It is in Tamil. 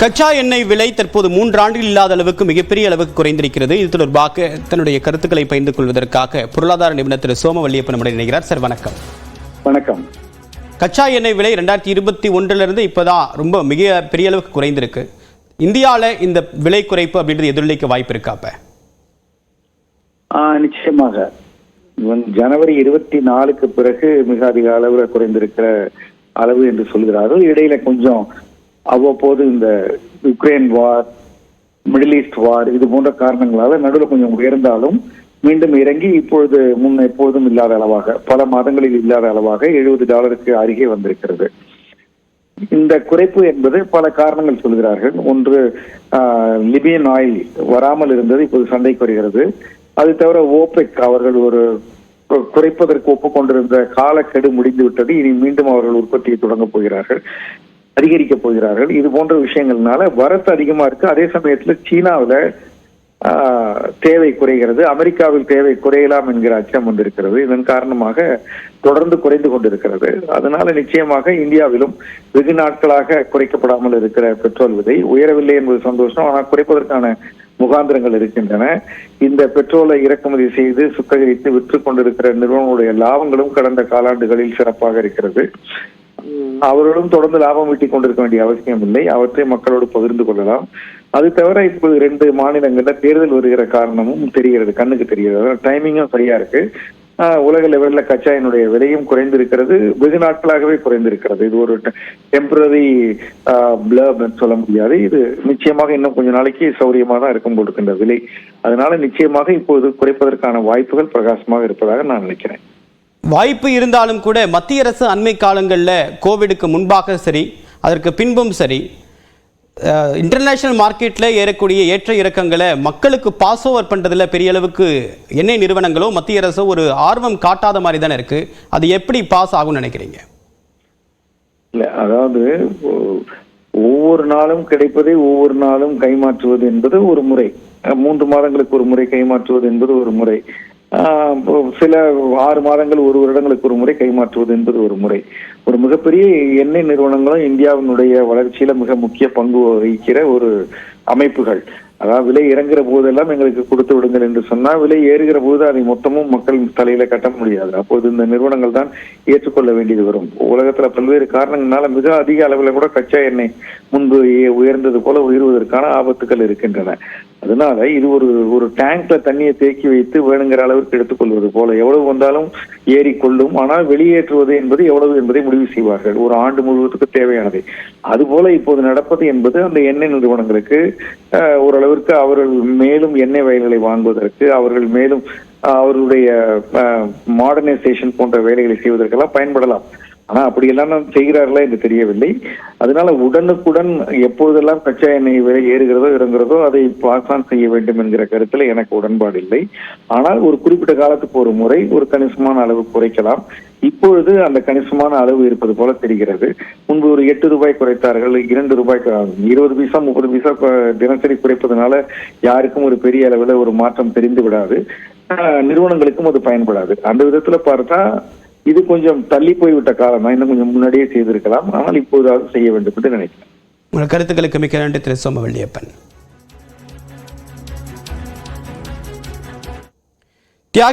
கச்சா எண்ணெய் விலை தற்போது 3 ஆண்டுகள் இல்லாத அளவுக்கு மிகப்பெரிய அளவுக்கு குறைந்திருக்கிறது. இது தொடர்பாக தன்னுடைய கருத்துக்களை பகிர்ந்து கொள்வதற்காக பொருளாதார நிபுணர் திரு சோமவல்லியப்பன் நம்முடைய இணைகிறார். சார் வணக்கம். வணக்கம். கச்சா எண்ணெய் விலை 2021 இப்போதான் ரொம்ப மிக பெரிய அளவுக்கு குறைந்திருக்கு. இந்தியாவில் இந்த விலை குறைப்பு அப்படின்றது எதிரொலிக்க வாய்ப்பு இருக்காப்ப? நிச்சயமாக ஜனவரி 24க்கு பிறகு மிக அதிக அளவில் குறைந்திருக்கிற அளவு என்று சொல்கிறார்கள். இடையில கொஞ்சம் அவ்வப்போது இந்த யுக்ரைன் வார், மிடில் ஈஸ்ட் வார் இது போன்ற காரணங்களால நடுவில் கொஞ்சம் உயர்ந்தாலும் மீண்டும் இறங்கி இப்பொழுது எப்போதும் இல்லாத அளவாக, பல மாதங்களில் இல்லாத அளவாக $70 அருகே வந்திருக்கிறது. இந்த குறைப்பு என்பது பல காரணங்கள் சொல்கிறார்கள். ஒன்று, லிபியன் ஆயில் வராமல் இருந்தது, இப்போது சந்தைக்கு வருகிறது. அது தவிர ஓபெக் அவர்கள் ஒரு குறைப்பதற்கு ஒப்புக்கொண்டிருந்த காலக்கெடு முடிந்து விட்டது. இனி மீண்டும் அவர்கள் உற்பத்தியை தொடங்க போகிறார்கள், அதிகரிக்க போகிறார்கள். இது போன்ற விஷயங்கள்னால வரத்து அதிகமா இருக்கு. அதே சமயத்துல சீனாவில் தேவை குறைகிறது, அமெரிக்காவில் தேவை குறையலாம் என்கிற அச்சம் வந்திருக்கிறது. இதன் காரணமாக தொடர்ந்து குறைந்து கொண்டிருக்கிறது. அதனால நிச்சயமாக இந்தியாவிலும் வெகு நாட்களாக குறைக்கப்படாமல் இருக்கிற பெட்ரோல் விலை உயரவில்லை என்பது சந்தோஷம். ஆனால் குறைப்பதற்கான முகாந்திரங்கள் இருக்கின்றன. இந்த பெட்ரோலை இறக்குமதி செய்து சுத்திகரித்து விற்று கொண்டிருக்கிற நிறுவனங்களுடைய லாபங்களும் கடந்த காலாண்டுகளில் சிறப்பாக இருக்கிறது. அவர்களும் தொடர்ந்து லாபம் ஈட்டிக் கொண்டிருக்க வேண்டிய அவசியம் இல்லை, அவற்றை மக்களோடு பகிர்ந்து கொள்ளலாம். அது தவிர இப்போது 2 மாநிலங்கள்ல தேர்தல் வருகிற காரணமும் தெரிகிறது, கண்ணுக்கு தெரிகிறது. டைமிங்கும் சரியா இருக்கு. உலக லெவலில் கச்சாயினுடைய விலையும் குறைந்திருக்கிறது, வெகு நாட்களாகவே குறைந்திருக்கிறது. இது ஒரு டெம்பரரி பிளப் சொல்ல முடியாது. இது நிச்சயமாக இன்னும் கொஞ்ச நாளைக்கு சௌரியமாக தான் இருக்கும் போட்டுக்கின்ற விலை. அதனால நிச்சயமாக இப்போது குறைப்பதற்கான வாய்ப்புகள் பிரகாசமாக இருப்பதாக நான் நினைக்கிறேன். வாய்ப்பு இருந்தாலும் கூட மத்திய அரசு அண்மை காலங்களில் கோவிடுக்கு முன்பாக சரி, அதற்கு பின்பும் சரி, இன்டர்நேஷனல் மார்க்கெட்டில் ஏறக்கூடிய ஏற்ற இறக்கங்களை மக்களுக்கு பாஸ் ஓவர் பண்ணுறதுல பெரிய அளவுக்கு எண்ணெய் நிறுவனங்களோ மத்திய அரசோ ஒரு ஆர்வம் காட்டாத மாதிரி தானே இருக்கு. அது எப்படி பாஸ் ஆகும்னு நினைக்கிறீங்க? இல்லை, அதாவது ஒவ்வொரு நாளும் கிடைப்பதை ஒவ்வொரு நாளும் கைமாற்றுவது என்பது ஒரு முறை, 3 மாதங்களுக்கு ஒரு முறை கைமாற்றுவது என்பது ஒரு முறை, சில 6 மாதங்கள், 1 வருடங்களுக்கு ஒரு முறை கைமாற்றுவது என்பது ஒரு முறை. ஒரு மிகப்பெரிய எண்ணெய் நிறுவனங்களும் இந்தியாவினுடைய வளர்ச்சியில மிக முக்கிய பங்கு வகிக்கிற ஒரு அமைப்புகள். அதாவது விலை இறங்குற போதெல்லாம் எங்களுக்கு கொடுத்து விடுங்கள் என்று சொன்னால், விலை ஏறுகிற போது அதை மொத்தமும் மக்கள் தலையில கட்ட முடியாது. அப்போது இந்த நிறுவனங்கள் தான் ஏற்றுக்கொள்ள வேண்டியது வரும். உலகத்துல பல்வேறு காரணங்களால மிக அதிக அளவில் கூட கச்சா எண்ணெய் முன்பு உயர்ந்தது போல உயர்வதற்கான ஆபத்துக்கள் இருக்கின்றன. அதனால இது ஒரு டேங்க்ல தண்ணியை தேக்கி வைத்து வேணுங்கிற அளவிற்கு எடுத்துக்கொள்வது போல எவ்வளவு வந்தாலும் ஏறிக்கொள்ளும். ஆனால் வெளியேற்றுவது என்பது எவ்வளவு என்பதை முடிவு செய்வார்கள், ஒரு ஆண்டு முழுவதுக்கு தேவையானதை. அதுபோல இப்போது நடப்பது என்பது அந்த எண்ணெய் நிறுவனங்களுக்கு ஓரளவிற்கு அவர்கள் மேலும் எண்ணெய் வயல்களை வாங்குவதற்கு, அவர்கள் மேலும் அவர்களுடைய மாடர்னைசேஷன் போன்ற வேலைகளை செய்வதற்கெல்லாம் பயன்படலாம். ஆனா அப்படியெல்லாம் செய்கிறார்களா என்று தெரியவில்லை. அதனால உடனுக்குடன் எப்பொழுதெல்லாம் கச்சா எண்ணெய் விலை ஏறுகிறதோ இறங்குறதோ அதை பாஸ் ஆன் செய்ய வேண்டும் என்கிற கருத்துல எனக்கு உடன்பாடு இல்லை. ஆனால் ஒரு குறிப்பிட்ட காலத்துக்கு ஒரு முறை ஒரு கணிசமான அளவு குறைக்கலாம். இப்பொழுது அந்த கணிசமான அளவு இருப்பது போல தெரிகிறது. முன்பு ஒரு $8 குறைத்தார்கள், $2, 20 பைசா 30 பைசா தினசரி குறைப்பதனால யாருக்கும் ஒரு பெரிய அளவில் ஒரு மாற்றம் தெரிந்து விடாது, நிறுவனங்களுக்கும் அது பயன்படாது. அந்த விதத்துல பார்த்தா இது கொஞ்சம் தள்ளி போய்விட்ட காலம் தான், இன்னும் கொஞ்சம் முன்னாடியே செய்திருக்கலாம். ஆனால் இப்போதாவது செய்ய வேண்டும் என்று நினைக்கிறேன். உங்கள் கருத்துக்களுக்கு மிக்க நன்றி திரு சோமவல்லியப்பன்.